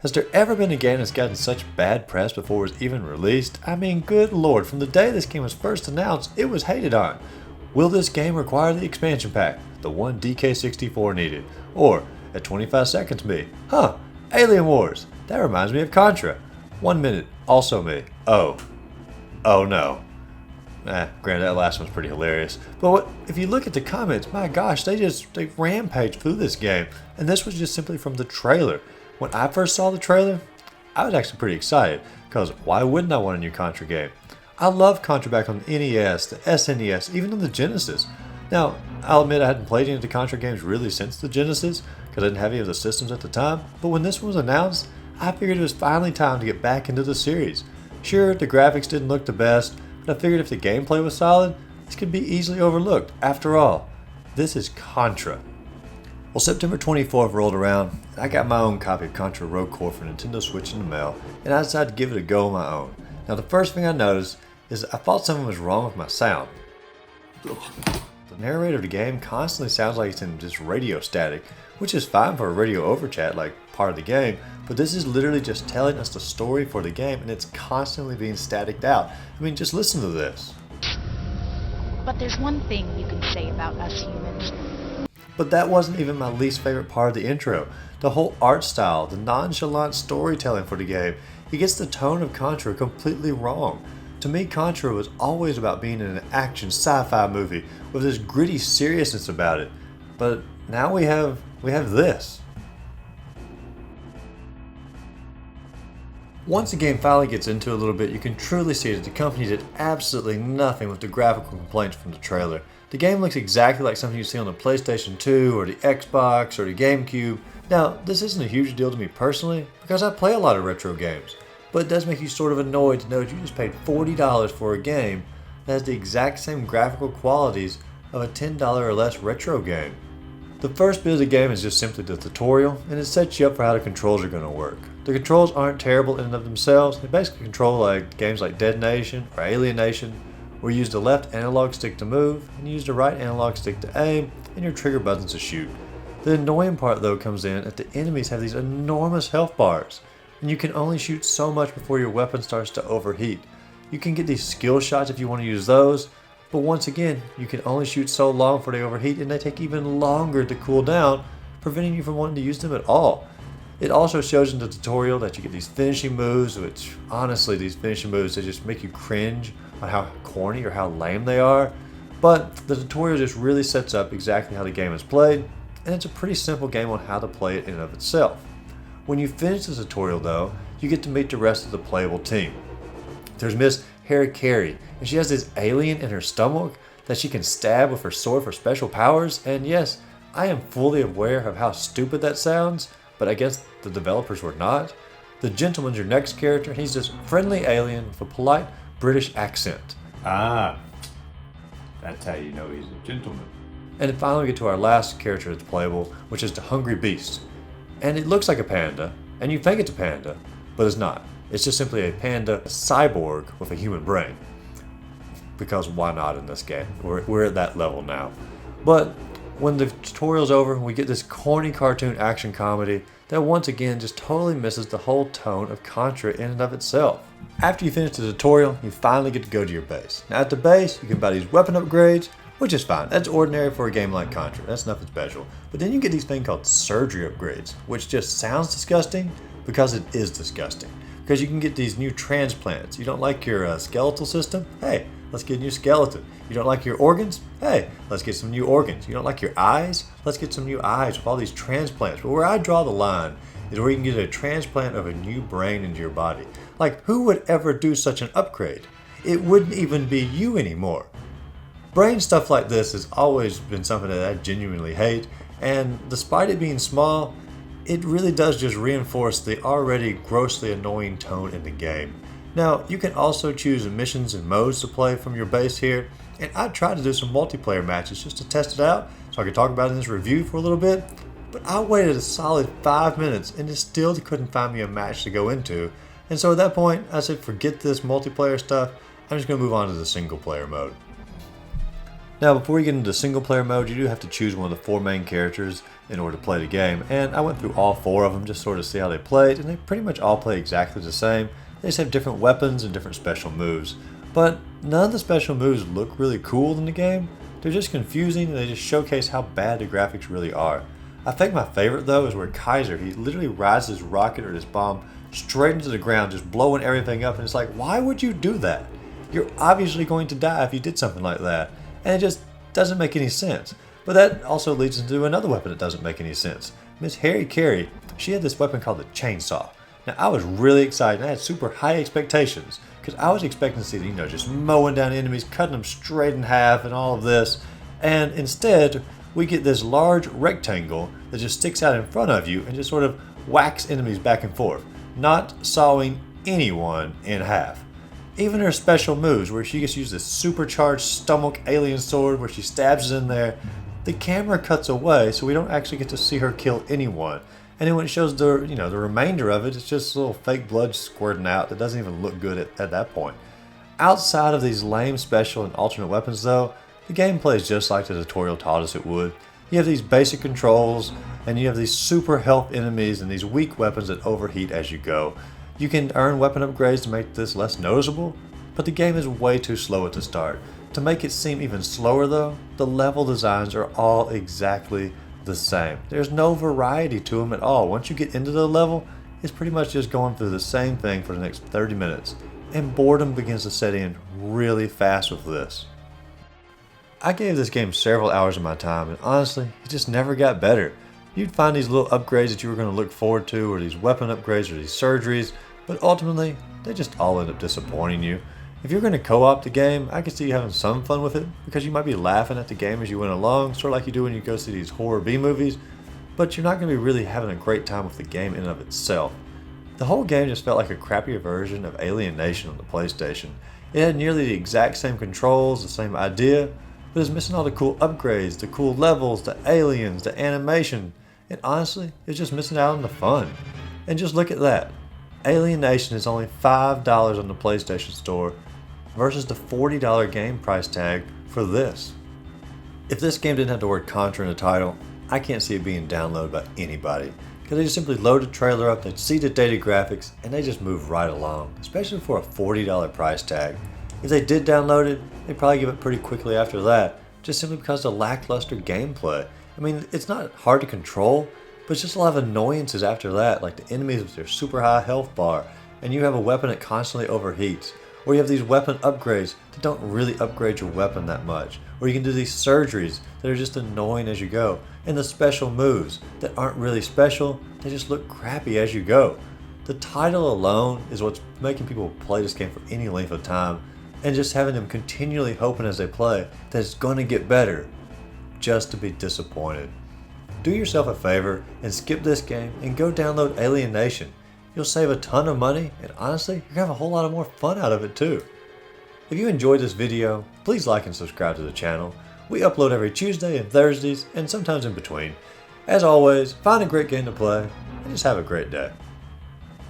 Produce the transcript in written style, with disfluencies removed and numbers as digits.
Has there ever been a game that's gotten such bad press before it was even released? I mean, good lord, from the day this game was first announced, it was hated on. Will this game require the expansion pack, the one DK64 needed? Or, at 25 seconds me, Alien Wars, that reminds me of Contra. 1 minute, also me, oh no. Granted, that last one's pretty hilarious. But if you look at the comments, my gosh, they rampaged through this game. And this was just simply from the trailer. When I first saw the trailer, I was actually pretty excited, because why wouldn't I want a new Contra game? I love Contra back on the NES, the SNES, even on the Genesis. Now, I'll admit I hadn't played any of the Contra games really since the Genesis, because I didn't have any of the systems at the time, but when this one was announced, I figured it was finally time to get back into the series. Sure, the graphics didn't look the best, but I figured if the gameplay was solid, this could be easily overlooked. After all, this is Contra. Well, September 24th rolled around, and I got my own copy of Contra Rogue Corps for Nintendo Switch in the mail, and I decided to give it a go on my own. Now, the first thing I noticed is I thought something was wrong with my sound. The narrator of the game constantly sounds like it's in just radio static, which is fine for a radio over chat like part of the game, but this is literally just telling us the story for the game, and it's constantly being staticked out. I mean, just listen to this. But there's one thing you can say about us humans. But that wasn't even my least favorite part of the intro. The whole art style, the nonchalant storytelling for the game, it gets the tone of Contra completely wrong. To me, Contra was always about being in an action sci-fi movie with this gritty seriousness about it. But now we have this. Once the game finally gets into it a little bit, you can truly see that the company did absolutely nothing with the graphical complaints from the trailer. The game looks exactly like something you see on the PlayStation 2 or the Xbox or the GameCube. Now, this isn't a huge deal to me personally because I play a lot of retro games, but it does make you sort of annoyed to know that you just paid $40 for a game that has the exact same graphical qualities of a $10 or less retro game. The first bit of the game is just simply the tutorial, and it sets you up for how the controls are going to work. The controls aren't terrible in and of themselves. They basically control like games like Dead Nation or Alien Nation, where you use the left analog stick to move, and you use the right analog stick to aim, and your trigger buttons to shoot. The annoying part though comes in that the enemies have these enormous health bars, and you can only shoot so much before your weapon starts to overheat. You can get these skill shots if you want to use those, but once again, you can only shoot so long before they overheat, and they take even longer to cool down, preventing you from wanting to use them at all. It also shows in the tutorial that you get these finishing moves, which honestly, these finishing moves, they just make you cringe on how corny or how lame they are. But the tutorial just really sets up exactly how the game is played, and it's a pretty simple game on how to play it in and of itself. When you finish the tutorial though, you get to meet the rest of the playable team. There's Miss Carey, and she has this alien in her stomach that she can stab with her sword for special powers, and yes, I am fully aware of how stupid that sounds, but I guess the developers were not. The Gentleman's your next character, and he's this friendly alien with a polite British accent. Ah, that's how you know he's a gentleman. And then finally we get to our last character that's playable, which is the Hungry Beast. And it looks like a panda, and you think it's a panda, but it's not. It's just simply a panda cyborg with a human brain. Because why not in this game? We're at that level now. But when the tutorial's over, we get this corny cartoon action comedy that once again just totally misses the whole tone of Contra in and of itself. After you finish the tutorial, you finally get to go to your base. Now at the base, you can buy these weapon upgrades, which is fine. That's ordinary for a game like Contra. That's nothing special. But then you get these things called surgery upgrades, which just sounds disgusting because it is disgusting. Because you can get these new transplants. You don't like your skeletal system? Hey, let's get a new skeleton. You don't like your organs? Hey, let's get some new organs. You don't like your eyes? Let's get some new eyes with all these transplants. But where I draw the line is where you can get a transplant of a new brain into your body. Like, who would ever do such an upgrade? It wouldn't even be you anymore. Brain stuff like this has always been something that I genuinely hate, and despite it being small, it really does just reinforce the already grossly annoying tone in the game. Now, you can also choose missions and modes to play from your base here, and I tried to do some multiplayer matches just to test it out so I could talk about it in this review for a little bit, but I waited a solid 5 minutes and just still couldn't find me a match to go into, and so at that point I said forget this multiplayer stuff, I'm just going to move on to the single player mode. Now, before you get into single player mode, you do have to choose one of the 4 main characters in order to play the game, and I went through all 4 of them just sort of see how they played, and they pretty much all play exactly the same. They just have different weapons and different special moves. But none of the special moves look really cool in the game. They're just confusing, and they just showcase how bad the graphics really are. I think my favorite though is where Kaiser, he literally rides his rocket or his bomb straight into the ground, just blowing everything up, and it's like, why would you do that? You're obviously going to die if you did something like that, and it just doesn't make any sense. But that also leads into another weapon that doesn't make any sense. Miss Harry Carey, she had this weapon called the chainsaw. Now I was really excited, I had super high expectations, because I was expecting to see, just mowing down enemies, cutting them straight in half and all of this, and instead we get this large rectangle that just sticks out in front of you and just sort of whacks enemies back and forth, not sawing anyone in half. Even her special moves, where she gets to use this supercharged stomach alien sword where she stabs it in there, the camera cuts away so we don't actually get to see her kill anyone. And then when it shows the remainder of it, it's just a little fake blood squirting out that doesn't even look good at that point. Outside of these lame special and alternate weapons though, the game plays just like the tutorial taught us it would. You have these basic controls, and you have these super health enemies and these weak weapons that overheat as you go. You can earn weapon upgrades to make this less noticeable, but the game is way too slow at the start. To make it seem even slower though, the level designs are all exactly the same. There's no variety to them at all. Once you get into the level, it's pretty much just going through the same thing for the next 30 minutes, and boredom begins to set in really fast with this. I gave this game several hours of my time, and honestly, it just never got better. You'd find these little upgrades that you were going to look forward to, or these weapon upgrades, or these surgeries, but ultimately, they just all end up disappointing you. If you're going to co-op the game, I can see you having some fun with it, because you might be laughing at the game as you went along, sort of like you do when you go see these horror B-movies, but you're not going to be really having a great time with the game in and of itself. The whole game just felt like a crappier version of Alien Nation on the PlayStation. It had nearly the exact same controls, the same idea, but it's missing all the cool upgrades, the cool levels, the aliens, the animation, and honestly, it's just missing out on the fun. And just look at that. Alien Nation is only $5 on the PlayStation Store versus the $40 game price tag for this. If this game didn't have the word Contra in the title, I can't see it being downloaded by anybody, because they just simply load the trailer up, they see the dated graphics, and they just move right along, especially for a $40 price tag. If they did download it, they'd probably give it pretty quickly after that, just simply because of the lackluster gameplay. I mean, it's not hard to control, but it's just a lot of annoyances after that, like the enemies with their super high health bar, and you have a weapon that constantly overheats, or you have these weapon upgrades that don't really upgrade your weapon that much, or you can do these surgeries that are just annoying as you go, and the special moves that aren't really special, they just look crappy as you go. The title alone is what's making people play this game for any length of time, and just having them continually hoping as they play that it's going to get better, just to be disappointed. Do yourself a favor and skip this game and go download Alien Nation. You'll save a ton of money, and honestly, you're going to have a whole lot of more fun out of it too. If you enjoyed this video, please like and subscribe to the channel. We upload every Tuesday and Thursdays, and sometimes in between. As always, find a great game to play, and just have a great day.